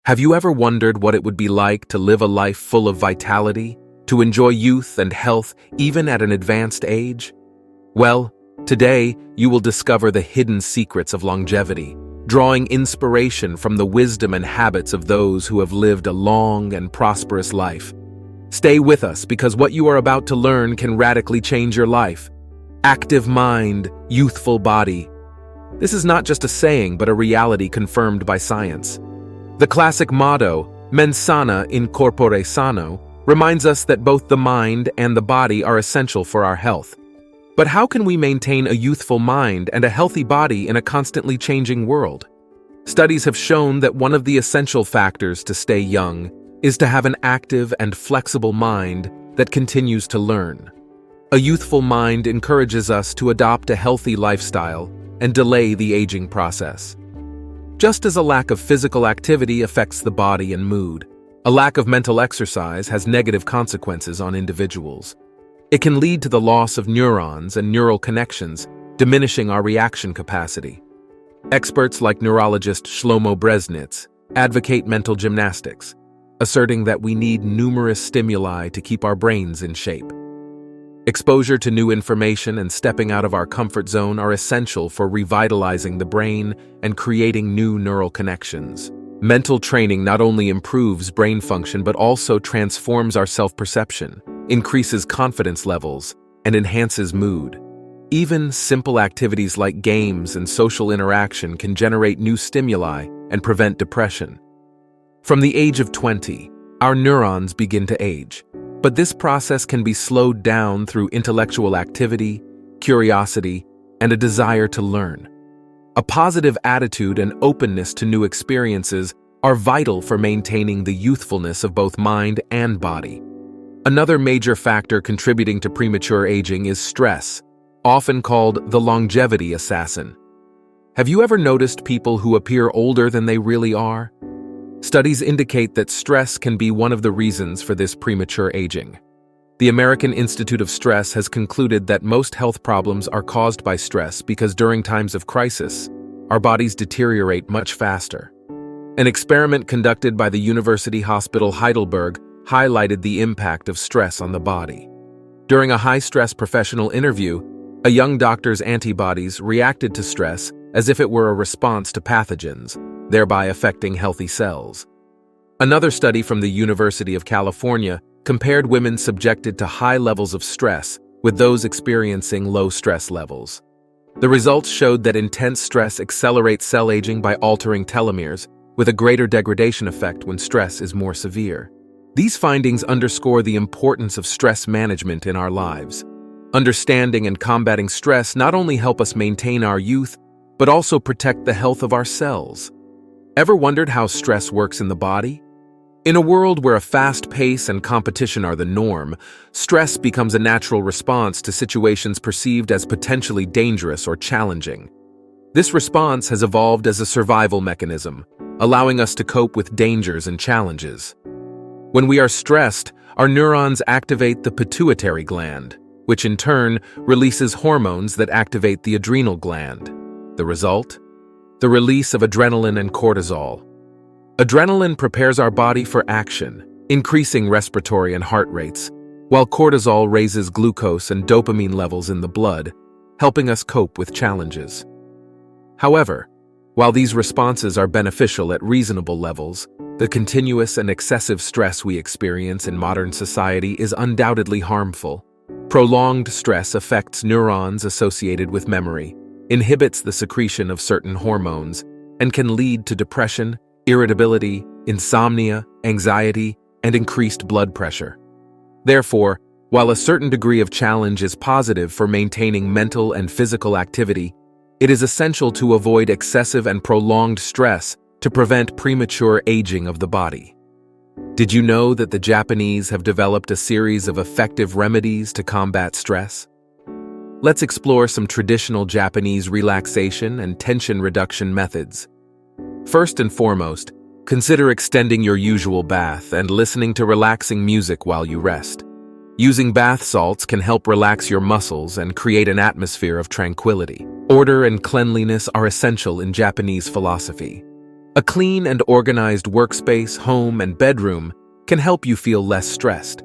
Have you ever wondered what it would be like to live a life full of vitality, to enjoy youth and health even at an advanced age? Well, today you will discover the hidden secrets of longevity, drawing inspiration from the wisdom and habits of those who have lived a long and prosperous life. Stay with us because what you are about to learn can radically change your life. Active mind, youthful body. This is not just a saying but a reality confirmed by science. The classic motto, mens sana in corpore sano, reminds us that both the mind and the body are essential for our health. But how can we maintain a youthful mind and a healthy body in a constantly changing world? Studies have shown that one of the essential factors to stay young is to have an active and flexible mind that continues to learn. A youthful mind encourages us to adopt a healthy lifestyle and delay the aging process. Just as a lack of physical activity affects the body and mood, a lack of mental exercise has negative consequences on individuals. It can lead to the loss of neurons and neural connections, diminishing our reaction capacity. Experts like neurologist Shlomo Bresnitz advocate mental gymnastics, asserting that we need numerous stimuli to keep our brains in shape. Exposure to new information and stepping out of our comfort zone are essential for revitalizing the brain and creating new neural connections. Mental training not only improves brain function but also transforms our self-perception, increases confidence levels, and enhances mood. Even simple activities like games and social interaction can generate new stimuli and prevent depression. From the age of 20, our neurons begin to age. But this process can be slowed down through intellectual activity, curiosity, and a desire to learn. A positive attitude and openness to new experiences are vital for maintaining the youthfulness of both mind and body. Another major factor contributing to premature aging is stress, often called the longevity assassin. Have you ever noticed people who appear older than they really are? Studies indicate that stress can be one of the reasons for this premature aging. The American Institute of Stress has concluded that most health problems are caused by stress because during times of crisis, our bodies deteriorate much faster. An experiment conducted by the University Hospital Heidelberg highlighted the impact of stress on the body. During a high-stress professional interview, a young doctor's antibodies reacted to stress as if it were a response to pathogens, thereby affecting healthy cells. Another study from the University of California compared women subjected to high levels of stress with those experiencing low stress levels. The results showed that intense stress accelerates cell aging by altering telomeres, with a greater degradation effect when stress is more severe. These findings underscore the importance of stress management in our lives. Understanding and combating stress not only help us maintain our youth, but also protect the health of our cells. Ever wondered how stress works in the body? In a world where a fast pace and competition are the norm, stress becomes a natural response to situations perceived as potentially dangerous or challenging. This response has evolved as a survival mechanism, allowing us to cope with dangers and challenges. When we are stressed, our neurons activate the pituitary gland, which in turn releases hormones that activate the adrenal gland. The result? The release of adrenaline and cortisol. Adrenaline prepares our body for action, increasing respiratory and heart rates, while cortisol raises glucose and dopamine levels in the blood, helping us cope with challenges. However, while these responses are beneficial at reasonable levels, the continuous and excessive stress we experience in modern society is undoubtedly harmful. Prolonged stress affects neurons associated with memory, inhibits the secretion of certain hormones, and can lead to depression, irritability, insomnia, anxiety, and increased blood pressure. Therefore, while a certain degree of challenge is positive for maintaining mental and physical activity, it is essential to avoid excessive and prolonged stress to prevent premature aging of the body. Did you know that the Japanese have developed a series of effective remedies to combat stress? Let's explore some traditional Japanese relaxation and tension reduction methods. First and foremost, consider extending your usual bath and listening to relaxing music while you rest. Using bath salts can help relax your muscles and create an atmosphere of tranquility. Order and cleanliness are essential in Japanese philosophy. A clean and organized workspace, home, and bedroom can help you feel less stressed.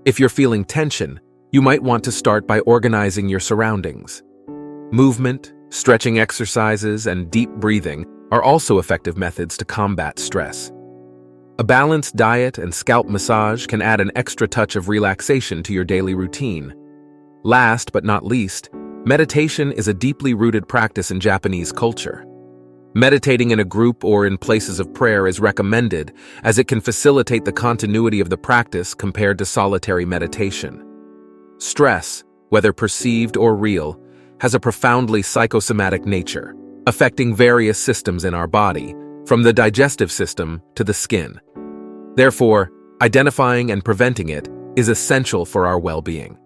If you're feeling tension, you might want to start by organizing your surroundings. Movement, stretching exercises, and deep breathing are also effective methods to combat stress. A balanced diet and scalp massage can add an extra touch of relaxation to your daily routine. Last but not least, meditation is a deeply rooted practice in Japanese culture. Meditating in a group or in places of prayer is recommended, as it can facilitate the continuity of the practice compared to solitary meditation. Stress, whether perceived or real, has a profoundly psychosomatic nature, affecting various systems in our body, from the digestive system to the skin. Therefore, identifying and preventing it is essential for our well-being.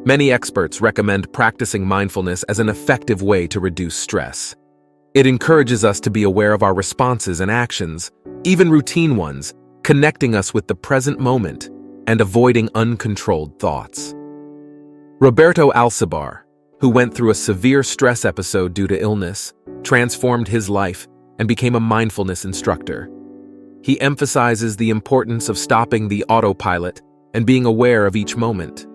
Many experts recommend practicing mindfulness as an effective way to reduce stress. It encourages us to be aware of our responses and actions, even routine ones, connecting us with the present moment and avoiding uncontrolled thoughts. Roberto Alcibar, who went through a severe stress episode due to illness, transformed his life and became a mindfulness instructor. He emphasizes the importance of stopping the autopilot and being aware of each moment.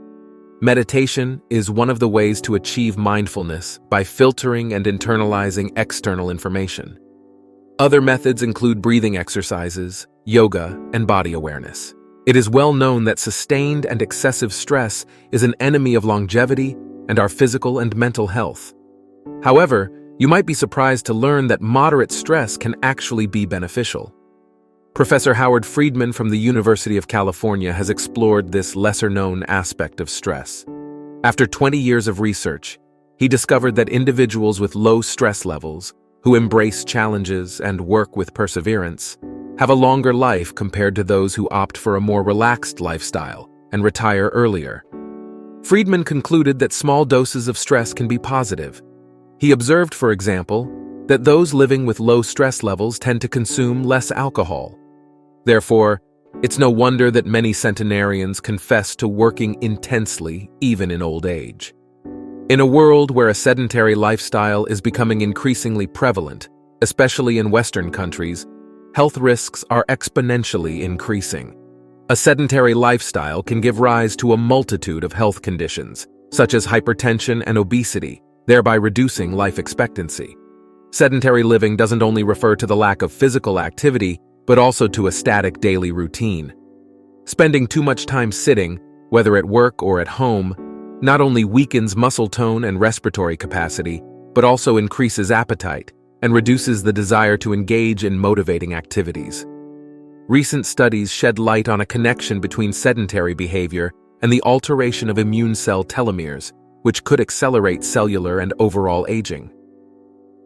Meditation is one of the ways to achieve mindfulness by filtering and internalizing external information. Other methods include breathing exercises, yoga, and body awareness. It is well known that sustained and excessive stress is an enemy of longevity and our physical and mental health. However, you might be surprised to learn that moderate stress can actually be beneficial. Professor Howard Friedman from the University of California has explored this lesser-known aspect of stress. After 20 years of research, he discovered that individuals with low stress levels, who embrace challenges and work with perseverance, have a longer life compared to those who opt for a more relaxed lifestyle and retire earlier. Friedman concluded that small doses of stress can be positive. He observed, for example, that those living with low stress levels tend to consume less alcohol. Therefore, it's no wonder that many centenarians confess to working intensely even in old age. In a world where a sedentary lifestyle is becoming increasingly prevalent, especially in Western countries, health risks are exponentially increasing. A sedentary lifestyle can give rise to a multitude of health conditions, such as hypertension and obesity, thereby reducing life expectancy. Sedentary living doesn't only refer to the lack of physical activity, but also to a static daily routine. Spending too much time sitting, whether at work or at home, not only weakens muscle tone and respiratory capacity, but also increases appetite and reduces the desire to engage in motivating activities. Recent studies shed light on a connection between sedentary behavior and the alteration of immune cell telomeres, which could accelerate cellular and overall aging.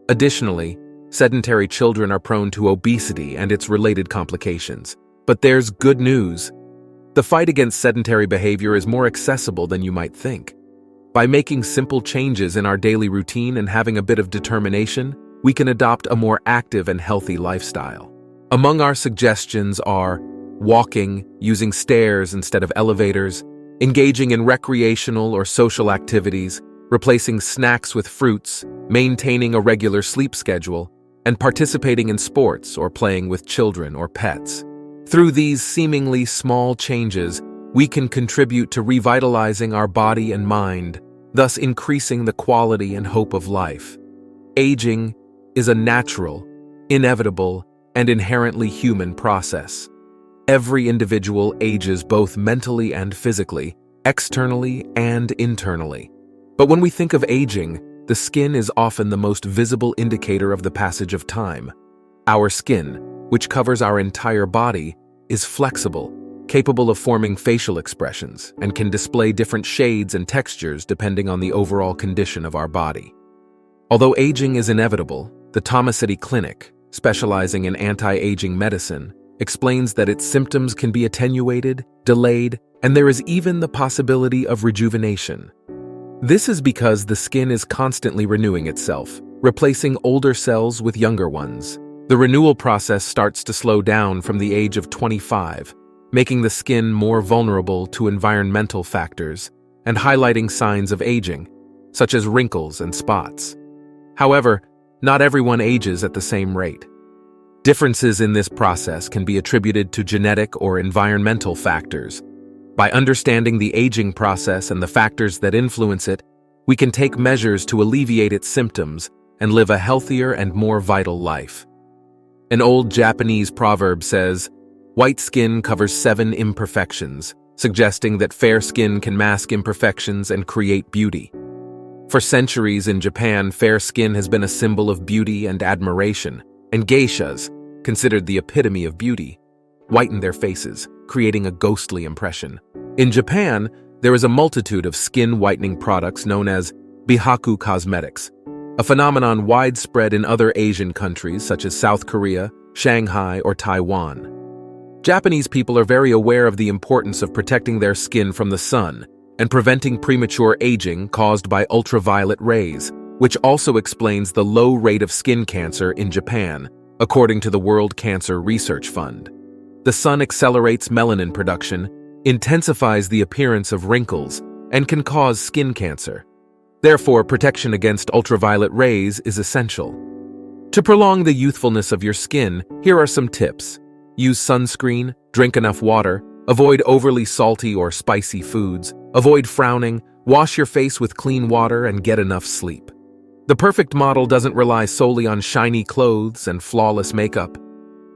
Additionally, sedentary children are prone to obesity and its related complications. But there's good news. The fight against sedentary behavior is more accessible than you might think. By making simple changes in our daily routine and having a bit of determination, we can adopt a more active and healthy lifestyle. Among our suggestions are walking, using stairs instead of elevators, engaging in recreational or social activities, replacing snacks with fruits, maintaining a regular sleep schedule, and participating in sports or playing with children or pets. Through these seemingly small changes, we can contribute to revitalizing our body and mind, thus increasing the quality and hope of life. Aging is a natural, inevitable, and inherently human process. Every individual ages both mentally and physically, externally and internally. But when we think of aging, the skin is often the most visible indicator of the passage of time. Our skin, which covers our entire body, is flexible, capable of forming facial expressions, and can display different shades and textures depending on the overall condition of our body. Although aging is inevitable, the Thomas City Clinic, specializing in anti-aging medicine, explains that its symptoms can be attenuated, delayed, and there is even the possibility of rejuvenation. This is because the skin is constantly renewing itself, replacing older cells with younger ones. The renewal process starts to slow down from the age of 25, making the skin more vulnerable to environmental factors and highlighting signs of aging, such as wrinkles and spots. However, not everyone ages at the same rate. Differences in this process can be attributed to genetic or environmental factors. By understanding the aging process and the factors that influence it, we can take measures to alleviate its symptoms and live a healthier and more vital life. An old Japanese proverb says, "White skin covers 7 imperfections," suggesting that fair skin can mask imperfections and create beauty. For centuries in Japan, fair skin has been a symbol of beauty and admiration, and geishas, considered the epitome of beauty, whiten their faces, creating a ghostly impression. In Japan, there is a multitude of skin-whitening products known as bihaku cosmetics, a phenomenon widespread in other Asian countries such as South Korea, Shanghai, or Taiwan. Japanese people are very aware of the importance of protecting their skin from the sun and preventing premature aging caused by ultraviolet rays, which also explains the low rate of skin cancer in Japan, according to the World Cancer Research Fund. The sun accelerates melanin production, intensifies the appearance of wrinkles, and can cause skin cancer. Therefore, protection against ultraviolet rays is essential. To prolong the youthfulness of your skin, here are some tips. Use sunscreen, drink enough water, avoid overly salty or spicy foods, avoid frowning, wash your face with clean water, and get enough sleep. The perfect model doesn't rely solely on shiny clothes and flawless makeup.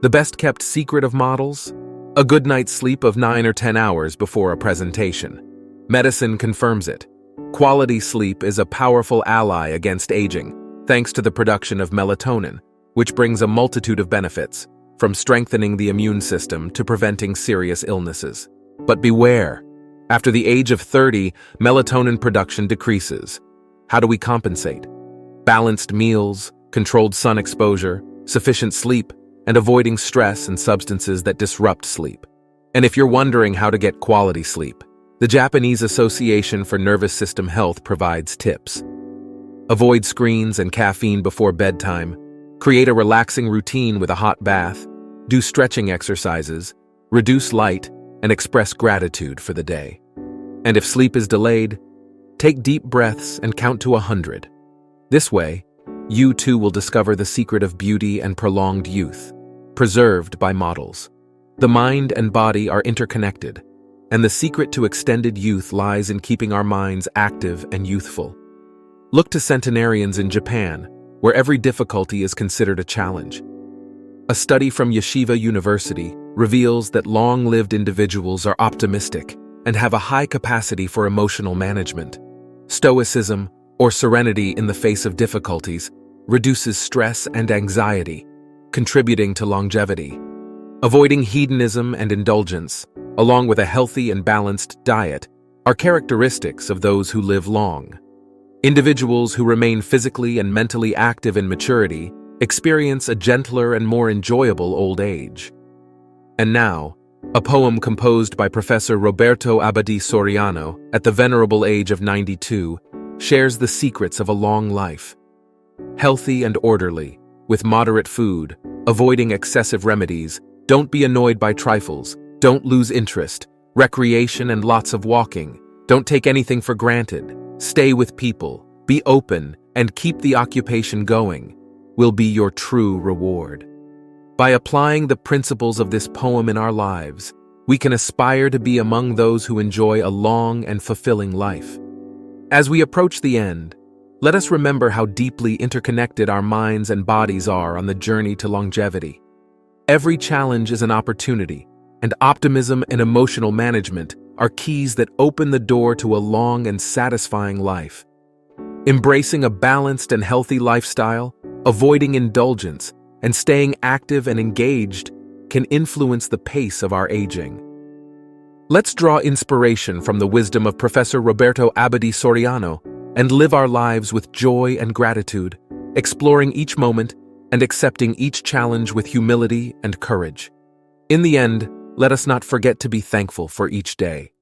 The best-kept secret of models? A good night's sleep of 9 or 10 hours before a presentation. Medicine confirms it. Quality sleep is a powerful ally against aging, thanks to the production of melatonin, which brings a multitude of benefits, from strengthening the immune system to preventing serious illnesses. But beware! After the age of 30, melatonin production decreases. How do we compensate? Balanced meals, controlled sun exposure, sufficient sleep, and avoiding stress and substances that disrupt sleep. And if you're wondering how to get quality sleep, the Japanese Association for Nervous System Health provides tips. Avoid screens and caffeine before bedtime. Create a relaxing routine with a hot bath. Do stretching exercises. Reduce light, and express gratitude for the day. And if sleep is delayed, take deep breaths and count to 100. This way, you too will discover the secret of beauty and prolonged youth, preserved by models. The mind and body are interconnected, and the secret to extended youth lies in keeping our minds active and youthful. Look to centenarians in Japan, where every difficulty is considered a challenge. A study from Yeshiva University reveals that long-lived individuals are optimistic and have a high capacity for emotional management. Stoicism, or serenity in the face of difficulties, reduces stress and anxiety, contributing to longevity. Avoiding hedonism and indulgence, along with a healthy and balanced diet, are characteristics of those who live long. Individuals who remain physically and mentally active in maturity experience a gentler and more enjoyable old age. And now, a poem composed by Professor Roberto Abadie Soriano at the venerable age of 92 shares the secrets of a long life. Healthy and orderly, with moderate food, avoiding excessive remedies, don't be annoyed by trifles, don't lose interest, recreation and lots of walking, don't take anything for granted, stay with people, be open, and keep the occupation going, will be your true reward. By applying the principles of this poem in our lives, we can aspire to be among those who enjoy a long and fulfilling life. As we approach the end, let us remember how deeply interconnected our minds and bodies are on the journey to longevity. Every challenge is an opportunity, and optimism and emotional management are keys that open the door to a long and satisfying life. Embracing a balanced and healthy lifestyle, avoiding indulgence, and staying active and engaged can influence the pace of our aging. Let's draw inspiration from the wisdom of Professor Roberto Abadie Soriano and live our lives with joy and gratitude, exploring each moment and accepting each challenge with humility and courage. In the end, let us not forget to be thankful for each day.